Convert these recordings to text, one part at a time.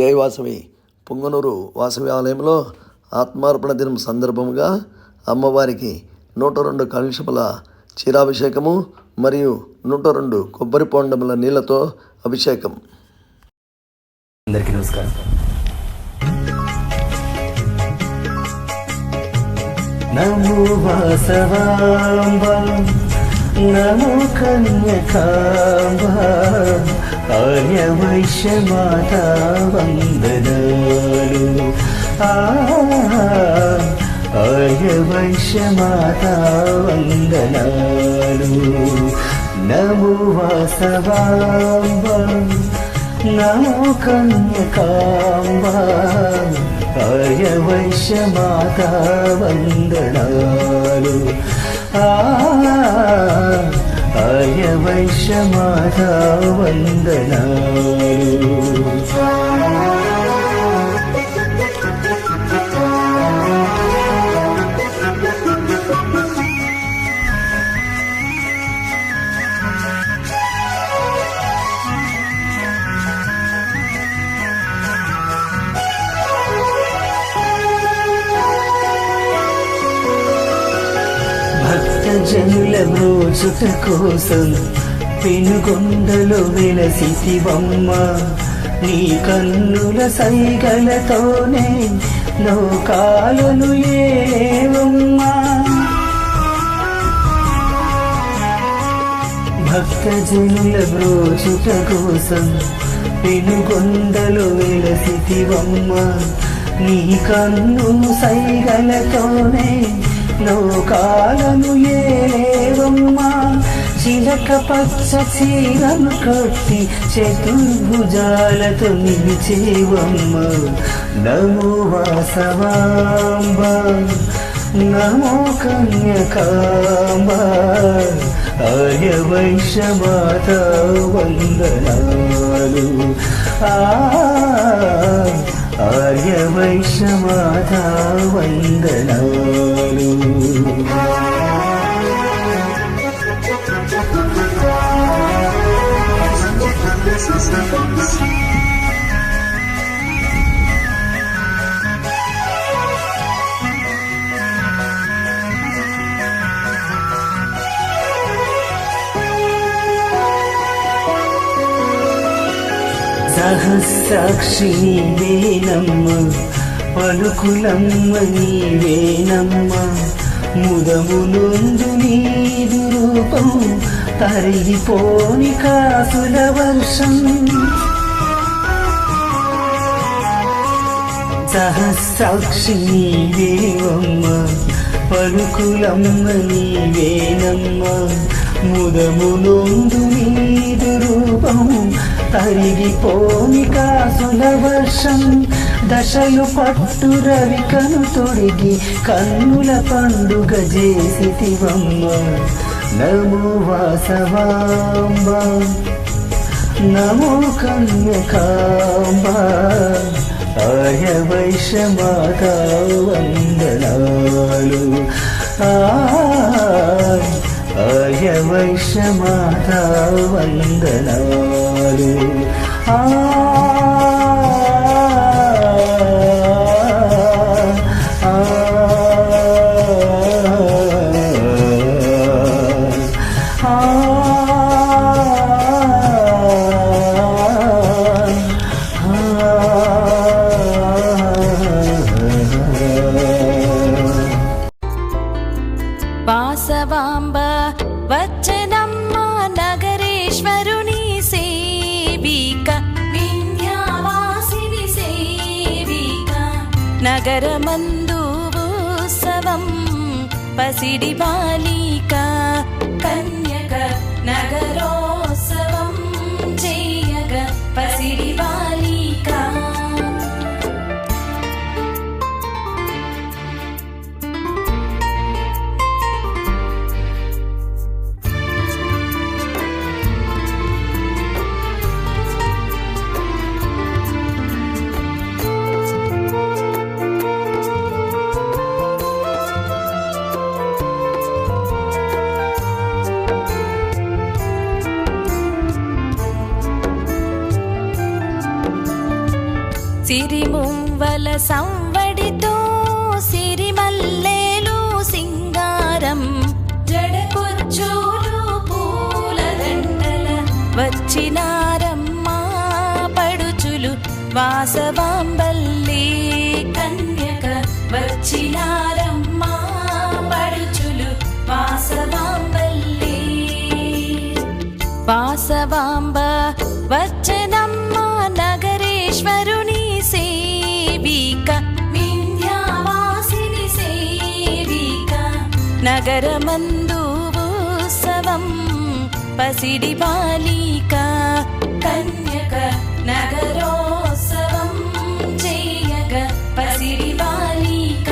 జై వాసవి పుంగనూరు వాసవి ఆలయంలో ఆత్మార్పణ దినం సందర్భంగా అమ్మవారికి 102 కలశముల క్షీరాభిషేకము మరియు 102 కొబ్బరి పొండముల నీళ్లతో అభిషేకం. అందరికీ నమస్కారం. నమో వాసవాంబ, నమో కన్యకాంబ, ఆర్య వైశ్య మాతా వందనాలు. ఆర్య వైశ్య మాతా వందనాలు. నమో వాసవాంబ, నమో కన్యకాంబ, ఆర్య వైశ్య మాతా వందనాలు. ఆర్య వైశ్య మాతా వందనాలు. భక్తజనుల బ్రోచుట కోసం పెనుగొండలో వెలసితివమ్మ. నీ కన్నుల సైగలతోనే లోకాలను ఏలేవమ్మా. భక్తజనుల బ్రోచుట కోసం పెనుగొండలో వెలసితివమ్మ. నీ కన్ను సైగలతోనే లోకాలను ఏలేవమ్మా. చిలక పచ్చ చీరను కట్టి చతుర్భుజాలతో నిలిచేవమ్మ. నమో వాసవాంబ, నమో కన్యకాంబ, ఆర్య వైశ్య మాతా వందనాలు. ఆర్య వైశ్య మాతా వందనాలు. సహస్రాక్షి నీవేనమ్మ, పలుకులమ్మ నీవేనమ్మ. ముదమునుందు నీదు రూపం, తరిగిపోని కాసుల వర్షం. సహస్రాక్షి నీవేవమ్మ, పలుకులమ్మ నీవేనమ్మ. ముదమునుందు నీదు రూపం, తరిగిపోని కాసుల వర్షం. దశలు పట్టు రవికను తొడిగి కన్నుల పండుగ చేసితివమ్మ. నమో వాసవాంబ, నమో కన్యకాంబ, ఆర్య వైశ్య మాతా వందనాలు. ఆర్య వైశ్య మాతా వందనాలు. వాసవాంబ వచ్చనమ్మ, నగరేశ్వరుని సేవిక, వింధ్యవాసిని సేవిక. నగరమందు ఉత్సవం పసిడి బాలిక, కన్యక నగరోత్సవం చేయగ పసిడి బాలిక. సిరిమువ్వల సంవడితో సిరిమల్లేలు సింగారం జడకొచ్చోలు పూలదండల వచ్చినారమ్మా పడుచులు వాసవాంబల్లి కన్యక వచ్చినారమ్మా పడుచులు వాసవాంబల్లి వాసవాంబ వచ్చనమ్మ నగరేశ్వరుని సేవిక వింధ్యావాసిని సేవిక నగరమందు ఉత్సవం పసిడి బాలిక కన్యక నగరోత్సవం చేయగ పసిడి బాలిక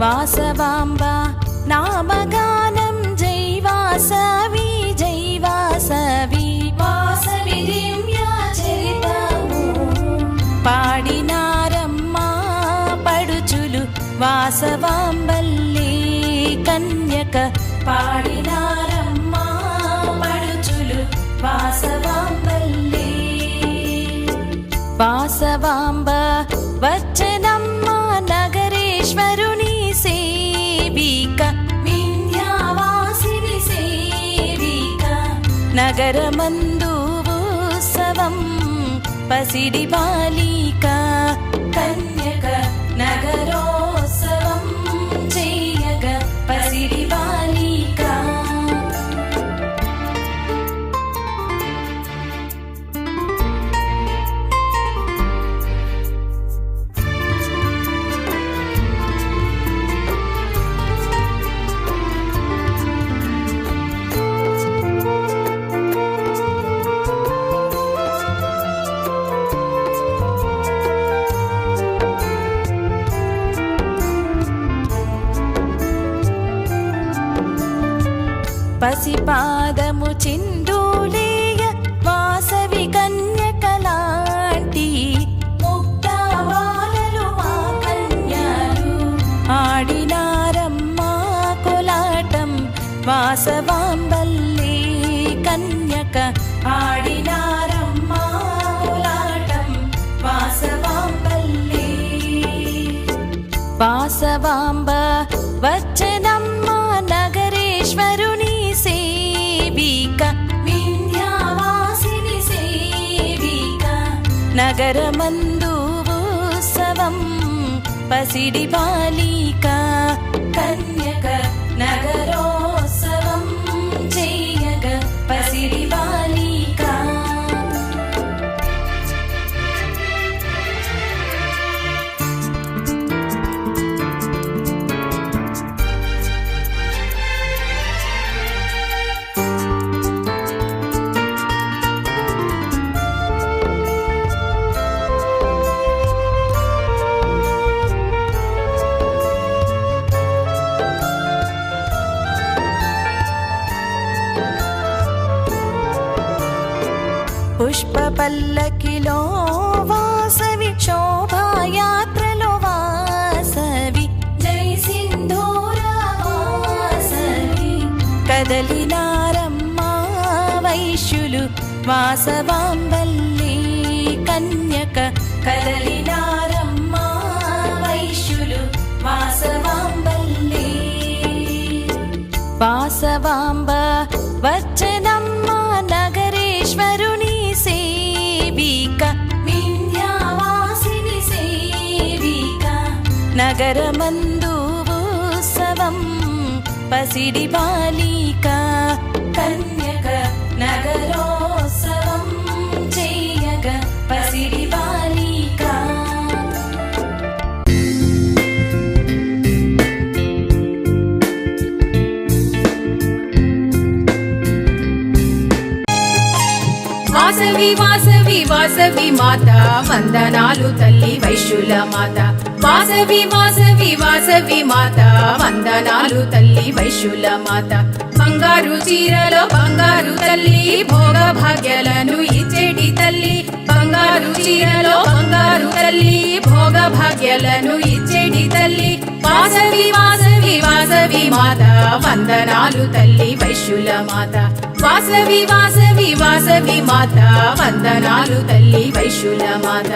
వాసవాంబ నామగానం జై వాసవి జై వాసవి వాసవి దివ్య చరితము పాడినారమ్మా పడుచులు వాసవాంబల్లి కన్యక పాడినారమ్మా పడుచులు వాసవాంబల్లి వాసవాంబ వచ్చనమ్మ నగరేశ్వరుని సేవిక వింధ్యావాసిని సేవిక నగరమందు ఉత్సవం పసిడి బాలిక కన్యక నగరోత్సవం చేయగ పసిడి బాలిక పసిపాదము చిందులేయ వాసవి కన్యకలాంటి ముక్తావాలలు మా కన్యలు ఆడినారమ్మా కోలాటం వాసవాంబల్లి కన్యక ఆడినారమ్మా కోలాటం వాసవాంబల్లి వాసవాంబ వచ్చనమ్మ నగరేశ్వరుని సేవిక వింధ్యావాసిని సేవిక నగరమందు ఉత్సవం పసిడి బాలిక కన్యక నగరోత్సవం చేయగ పసిడి బాలిక పుష్ప పల్లకిలో వాసవి శోభాయాత్రలో వాసవి జై సింధూర వాసవి కదలినారమ్మా వైశ్యులు వాసవాంబల్లి కన్యక కదలినారమ్మా వైశ్యులు వాసవాంబల్లి వాసవాంబ వచ్చనమ్మ నగరేశ్వరుని సేవిక వింధ్యావాసిని సేవిక నగరమందు ఉత్సవం పసిడి బాలిక కన్యక నగరోత్సవం చేయగ పసిడి బాలిక వాసవి వాసవి వాసవి వాసవి మాత వందనాలు తల్లి వైశ్యుల మాత వాసవి వాసవి వాసవి మాత వందనాలు తల్లి వైశ్యుల మాత బంగారు చీరలో బంగారు తల్లి భోగ భాగ్యాలను ఇచ్చేటి తల్లి బంగారు చీరలో బంగారు తల్లి భోగ భాగ్యాలను ఇచ్చేటి తల్లి వాసవి వాసవి వాసవి మాత వందనాలు తల్లి వైశ్యుల మాత వాసవి వాసవి వాసవి మాత వందనాలు తల్లి వైశ్యుల మాత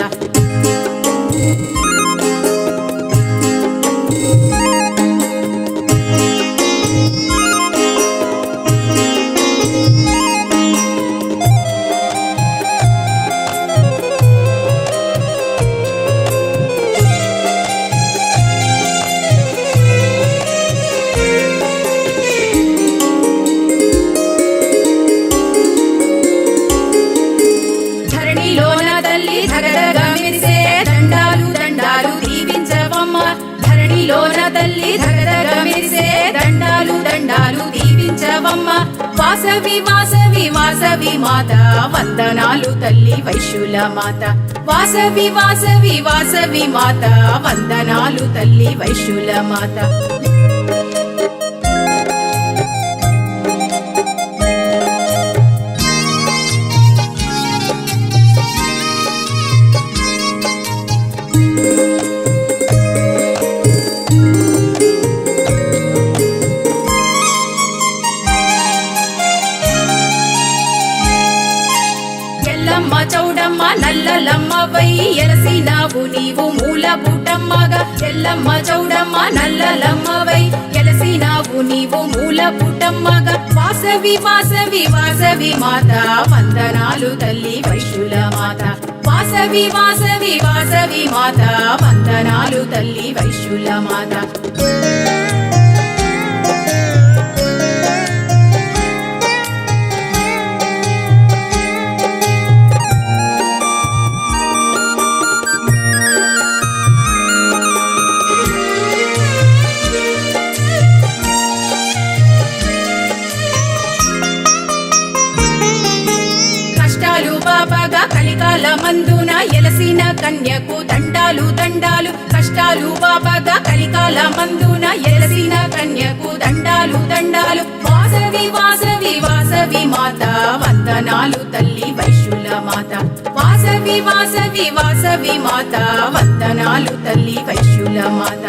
ధరణిలోన తల్లి ధగధగ మెరిసే దండాలు దండాలు దీవించవమ్మ ధరణిలోన తల్లి ధగధగ మెరిసే దండాలు దండాలు దీవించవమ్మ వాసవి వాసవి వాసవి మాత వందనాలు తల్లి వైశ్యుల మాత వాసవి వాసవి వాసవి మాత వందనాలు తల్లి వైశ్యుల మాత ఎల్లమ్మ చౌడమ్మ నల్లలమ్మవై ఎలసినావు నీవు మూల పుటమ్మగా ఎల్లమ్మ చౌడమ్మ నల్లలమ్మవై ఎలసినావు నీవు మూల పుటమ్మగా వాసవి వాసవి వాసవి మాత వందనాలు తల్లి వైశ్యుల మాత వాసవి వాసవి వాసవి మాత వందనాలు తల్లి వైశ్యుల మాత కష్టాలు బాబాగా కలికాల మందున ఎలసిన కన్యకు దండాలు దండాలు కష్టాలు బాబాగా కలికాల మందున ఎలసిన కన్యకు దండాలు దండాలు వాసవి వాసవి వాసవి మాత వందనాలు తల్లి వైశ్యుల మాత వాసవి వాసవి వాసవి మాత వందనాలు తల్లి వైశ్యుల మాత